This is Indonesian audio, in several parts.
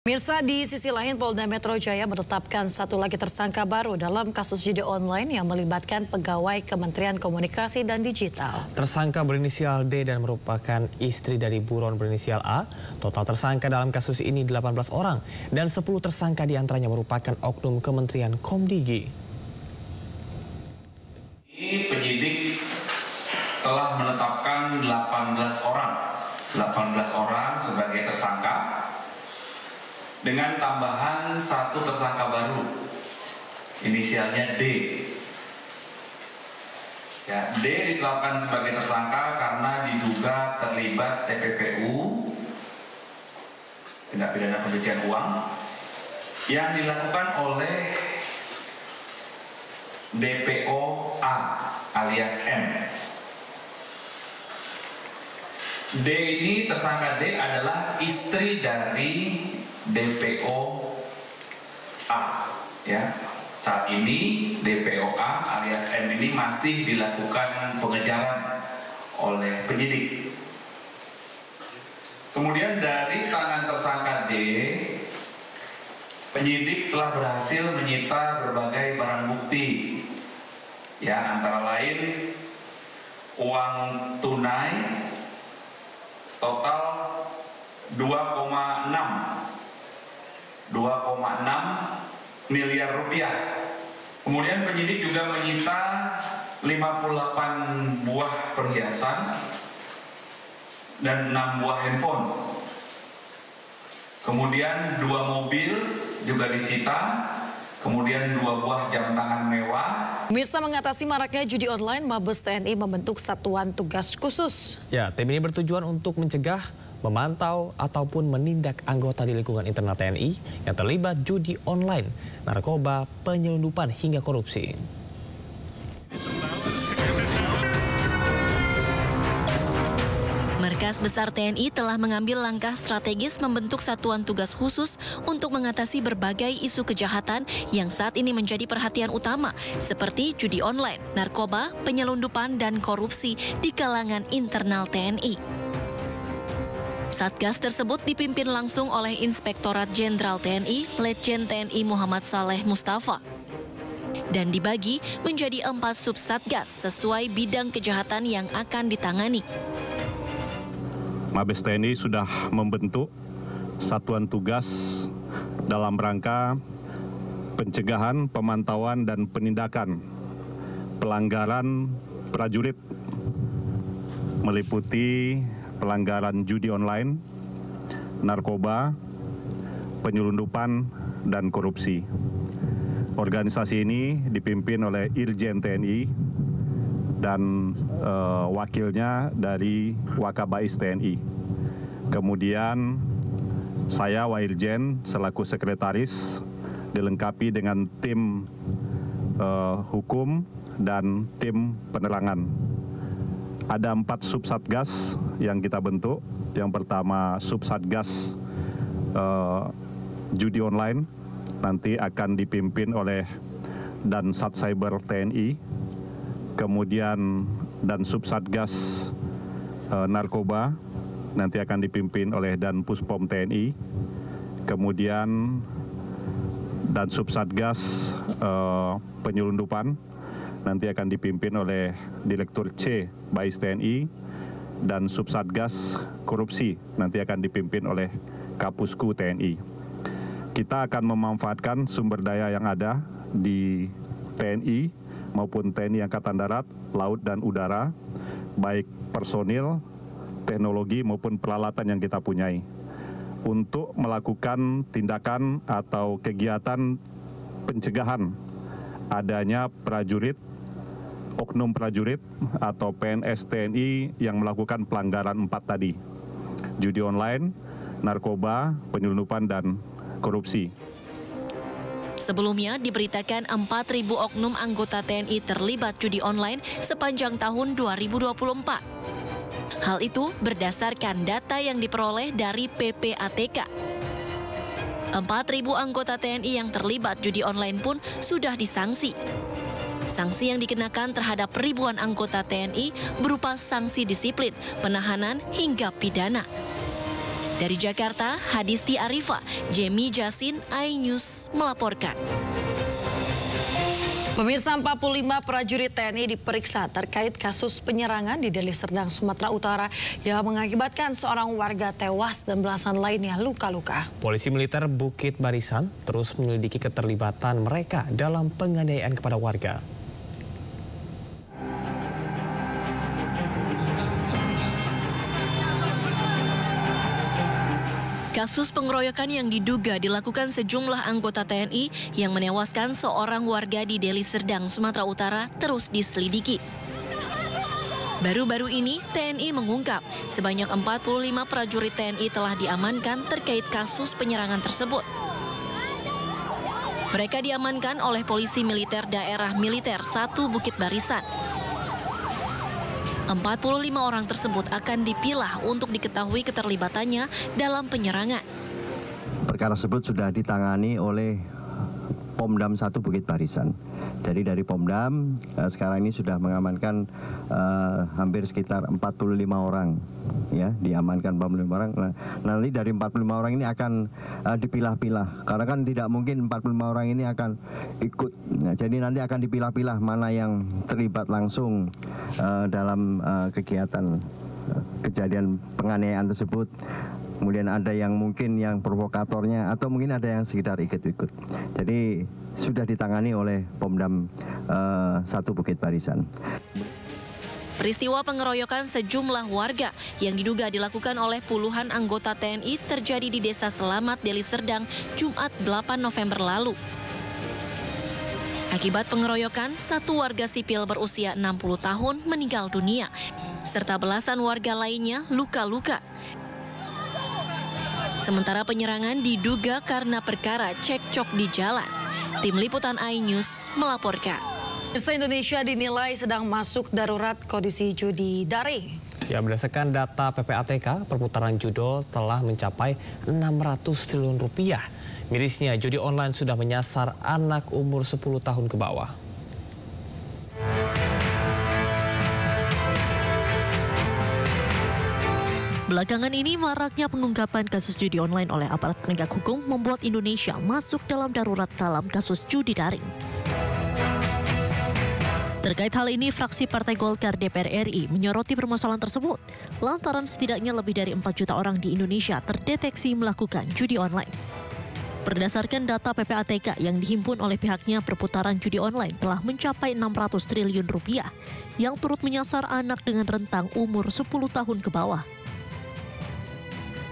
Mirsa, di sisi lain Polda Metro Jaya menetapkan satu lagi tersangka baru dalam kasus judi online yang melibatkan pegawai Kementerian Komunikasi dan Digital. Tersangka berinisial D dan merupakan istri dari buron berinisial A. Total tersangka dalam kasus ini 18 orang dan 10 tersangka diantaranya merupakan oknum Kementerian Komdigi. Ini penyidik telah menetapkan 18 orang sebagai tersangka, dengan tambahan satu tersangka baru, inisialnya D. Ya, D ditetapkan sebagai tersangka karena diduga terlibat TPPU, tindak pidana pencucian uang, yang dilakukan oleh DPO A alias M. D ini, tersangka D adalah istri dari DPO A, ya. Saat ini DPO A alias M ini masih dilakukan pengejaran oleh penyidik. Kemudian dari tangan tersangka D, penyidik telah berhasil menyita berbagai barang bukti, ya, antara lain uang tunai total 2,6 miliar rupiah. Kemudian penyidik juga menyita 58 buah perhiasan dan 6 buah handphone. Kemudian 2 mobil juga disita, kemudian 2 buah jam tangan mewah. Mirsa, mengatasi maraknya judi online, Mabes TNI membentuk satuan tugas khusus. Ya, tim ini bertujuan untuk mencegah, memantau ataupun menindak anggota di lingkungan internal TNI yang terlibat judi online, narkoba, penyelundupan hingga korupsi. Markas Besar TNI telah mengambil langkah strategis membentuk satuan tugas khusus untuk mengatasi berbagai isu kejahatan yang saat ini menjadi perhatian utama, seperti judi online, narkoba, penyelundupan, dan korupsi di kalangan internal TNI. Satgas tersebut dipimpin langsung oleh Inspektorat Jenderal TNI, Letjen TNI Muhammad Saleh Mustafa, dan dibagi menjadi 4 subsatgas sesuai bidang kejahatan yang akan ditangani. Mabes TNI sudah membentuk satuan tugas dalam rangka pencegahan, pemantauan, dan penindakan pelanggaran prajurit, meliputi pelanggaran judi online, narkoba, penyelundupan, dan korupsi. Organisasi ini dipimpin oleh Irjen TNI dan wakilnya dari Wakabais TNI. Kemudian saya Wairjen selaku sekretaris dilengkapi dengan tim hukum dan tim penerangan. Ada 4 subsatgas yang kita bentuk. Yang pertama subsatgas judi online, nanti akan dipimpin oleh Dansat Cyber TNI. Kemudian dan subsatgas narkoba nanti akan dipimpin oleh Dan Puspom TNI. Kemudian dan subsatgas penyelundupan nanti akan dipimpin oleh Direktur C Bais TNI, dan subsatgas korupsi nanti akan dipimpin oleh Kapusku TNI. Kita akan memanfaatkan sumber daya yang ada di TNI maupun TNI Angkatan Darat, Laut, dan Udara, baik personil, teknologi maupun peralatan yang kita punyai, untuk melakukan tindakan atau kegiatan pencegahan adanya prajurit, oknum prajurit atau PNS TNI yang melakukan pelanggaran 4 tadi: judi online, narkoba, penyelundupan, dan korupsi. Sebelumnya diberitakan 4.000 oknum anggota TNI terlibat judi online sepanjang tahun 2024. Hal itu berdasarkan data yang diperoleh dari PPATK. 4.000 anggota TNI yang terlibat judi online pun sudah disanksi. Sanksi yang dikenakan terhadap ribuan anggota TNI berupa sanksi disiplin, penahanan, hingga pidana. Dari Jakarta, Hadisti Arifa, Jemi Jasin, iNews melaporkan. Pemirsa, 45 prajurit TNI diperiksa terkait kasus penyerangan di Deli Serdang, Sumatera Utara yang mengakibatkan seorang warga tewas dan belasan lainnya luka-luka. Polisi militer Bukit Barisan terus menyelidiki keterlibatan mereka dalam penganiayaan kepada warga. Kasus pengeroyokan yang diduga dilakukan sejumlah anggota TNI yang menewaskan seorang warga di Deli Serdang, Sumatera Utara terus diselidiki. Baru-baru ini, TNI mengungkap sebanyak 45 prajurit TNI telah diamankan terkait kasus penyerangan tersebut. Mereka diamankan oleh Polisi Militer Daerah Militer 1 Bukit Barisan. 45 orang tersebut akan dipilah untuk diketahui keterlibatannya dalam penyerangan. Perkara tersebut sudah ditangani oleh Pomdam 1 Bukit Barisan. Jadi dari Pomdam sekarang ini sudah mengamankan hampir sekitar 45 orang, ya, diamankan 45 orang. Nah, nanti dari 45 orang ini akan dipilah-pilah, karena kan tidak mungkin 45 orang ini akan ikut. Nah, jadi nanti akan dipilah-pilah mana yang terlibat langsung dalam kegiatan kejadian penganiayaan tersebut. Kemudian ada yang mungkin yang provokatornya, atau mungkin ada yang sekitar ikut-ikut. Jadi sudah ditangani oleh Pomdam 1 Bukit Barisan. Peristiwa pengeroyokan sejumlah warga yang diduga dilakukan oleh puluhan anggota TNI terjadi di Desa Selamat, Deli Serdang, Jumat 8 November lalu. Akibat pengeroyokan, satu warga sipil berusia 60 tahun meninggal dunia, serta belasan warga lainnya luka-luka. Sementara penyerangan diduga karena perkara cekcok di jalan. Tim Liputan iNews melaporkan. Indonesia dinilai sedang masuk darurat kondisi judi daring. Ya, berdasarkan data PPATK, perputaran judol telah mencapai 600 triliun rupiah. Mirisnya, judi online sudah menyasar anak umur 10 tahun ke bawah. Belakangan ini maraknya pengungkapan kasus judi online oleh aparat penegak hukum membuat Indonesia masuk dalam darurat dalam kasus judi daring. Terkait hal ini, fraksi Partai Golkar DPR RI menyoroti permasalahan tersebut lantaran setidaknya lebih dari 4 juta orang di Indonesia terdeteksi melakukan judi online. Berdasarkan data PPATK yang dihimpun oleh pihaknya, perputaran judi online telah mencapai 600 triliun rupiah yang turut menyasar anak dengan rentang umur 10 tahun ke bawah.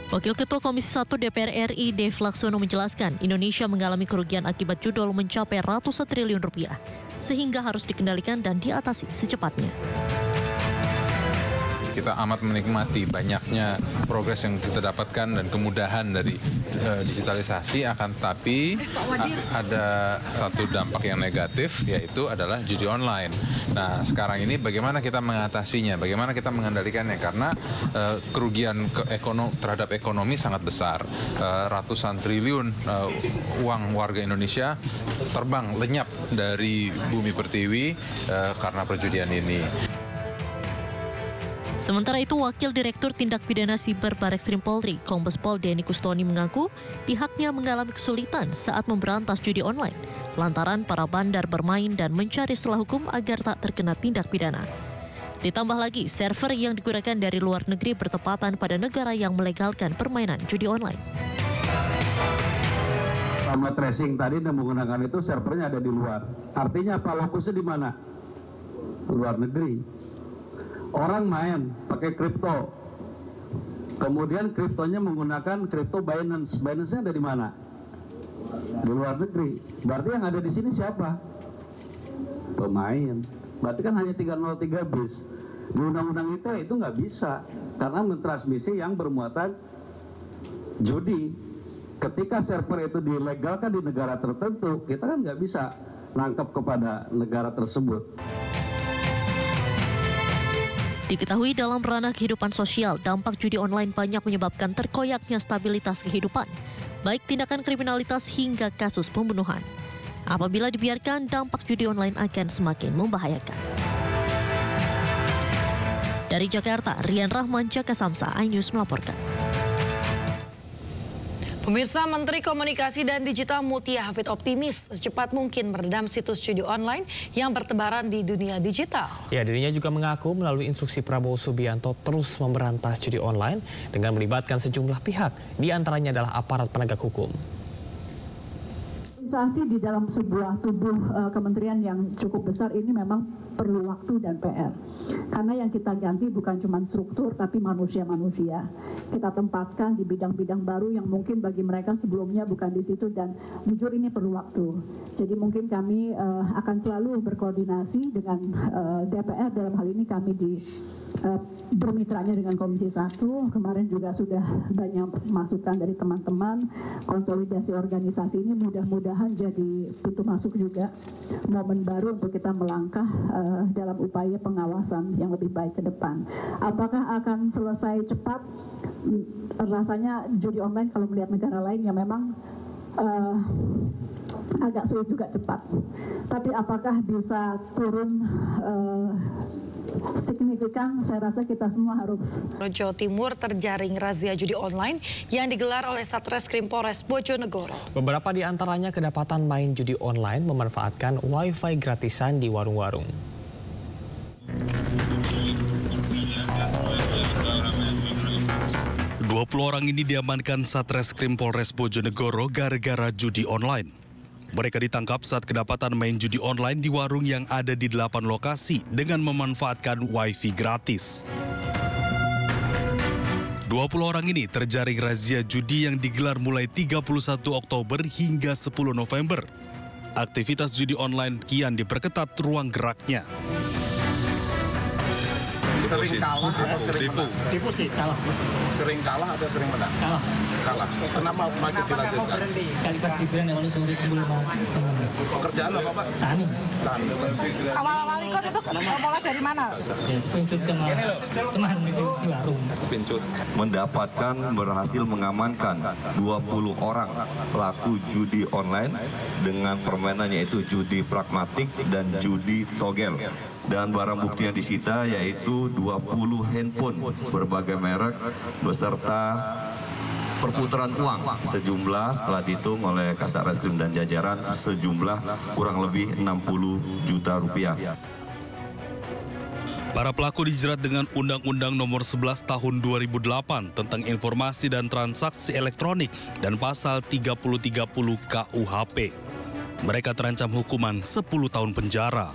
Wakil Ketua Komisi 1 DPR RI Dev Laksono menjelaskan, Indonesia mengalami kerugian akibat judol mencapai ratusan triliun rupiah, sehingga harus dikendalikan dan diatasi secepatnya. Kita amat menikmati banyaknya progres yang kita dapatkan dan kemudahan dari digitalisasi, akan tetapi ada satu dampak yang negatif, yaitu adalah judi online. Nah, sekarang ini bagaimana kita mengatasinya, bagaimana kita mengendalikannya, karena kerugian terhadap ekonomi sangat besar. Ratusan triliun uang warga Indonesia terbang lenyap dari bumi pertiwi karena perjudian ini. Sementara itu, Wakil Direktur Tindak Pidana Siber Barreskrim Polri, Kombes Pol Denny Kustoni mengaku pihaknya mengalami kesulitan saat memberantas judi online lantaran para bandar bermain dan mencari celah hukum agar tak terkena tindak pidana. Ditambah lagi, server yang digunakan dari luar negeri bertepatan pada negara yang melegalkan permainan judi online. Sama tracing tadi dan menggunakan itu, servernya ada di luar. Artinya apa? Lokusnya di mana? Luar negeri. Orang main pakai kripto, kemudian kriptonya menggunakan kripto Binance. Binance-nya ada di mana? Di luar negeri. Berarti yang ada di sini siapa? Pemain. Berarti kan hanya 303 bis. Di undang-undang itu nggak bisa, karena mentransmisi yang bermuatan judi. Ketika server itu dilegalkan di negara tertentu, kita kan nggak bisa nangkep kepada negara tersebut. Diketahui dalam ranah kehidupan sosial, dampak judi online banyak menyebabkan terkoyaknya stabilitas kehidupan, baik tindakan kriminalitas hingga kasus pembunuhan. Apabila dibiarkan, dampak judi online akan semakin membahayakan. Dari Jakarta, Rian Rahman, Jaka Samsa, iNews melaporkan. Pemirsa, Menteri Komunikasi dan Digital Mutia Hafid optimis secepat mungkin meredam situs judi online yang bertebaran di dunia digital. Ya, dirinya juga mengaku melalui instruksi Prabowo Subianto terus memberantas judi online dengan melibatkan sejumlah pihak, di antaranya adalah aparat penegak hukum. Organisasi di dalam sebuah tubuh kementerian yang cukup besar ini memang perlu waktu dan PR. Karena yang kita ganti bukan cuma struktur tapi manusia-manusia. Kita tempatkan di bidang-bidang baru yang mungkin bagi mereka sebelumnya bukan di situ, dan jujur ini perlu waktu. Jadi mungkin kami akan selalu berkoordinasi dengan DPR, dalam hal ini kami bermitranya dengan Komisi 1. Kemarin juga sudah banyak masukan dari teman-teman. Konsolidasi organisasi ini mudah-mudahan jadi pintu masuk juga, momen baru untuk kita melangkah dalam upaya pengawasan yang lebih baik ke depan. Apakah akan selesai cepat? Rasanya judi online kalau melihat negara lain yang memang agak sulit juga cepat. Tapi apakah bisa turun signifikan? Saya rasa kita semua harus. Jawa Timur terjaring razia judi online yang digelar oleh Satreskrim Polres Bojonegoro. Beberapa di antaranya kedapatan main judi online memanfaatkan wifi gratisan di warung-warung. 20 orang ini diamankan Satreskrim Polres Bojonegoro gara-gara judi online. Mereka ditangkap saat kedapatan main judi online di warung yang ada di 8 lokasi dengan memanfaatkan wifi gratis. 20 orang ini terjaring razia judi yang digelar mulai 31 Oktober hingga 10 November. Aktivitas judi online kian diperketat ruang geraknya. Sering kalah atau sering menang? Tipu sih, kalah. Sering kalah atau sering menang? Kalah. Kalah. Kenapa masih dilanjutkan? Kali-kali dibilang yang mana sore belum mau. Pekerjaan apa, Pak? Tani. Awal-awal ikut itu mulai dari mana? Ya, pincut ke teman itu di warung. Pincut. Mendapatkan berhasil mengamankan 20 orang pelaku judi online dengan permainan yaitu judi pragmatik dan judi togel. Dan barang bukti yang disita yaitu 20 handphone berbagai merek beserta perputaran uang sejumlah, setelah dihitung oleh Kasat Reskrim dan jajaran, sejumlah kurang lebih 60 juta rupiah. Para pelaku dijerat dengan Undang-Undang Nomor 11 Tahun 2008 tentang Informasi dan Transaksi Elektronik dan Pasal 3030 KUHP. Mereka terancam hukuman 10 tahun penjara.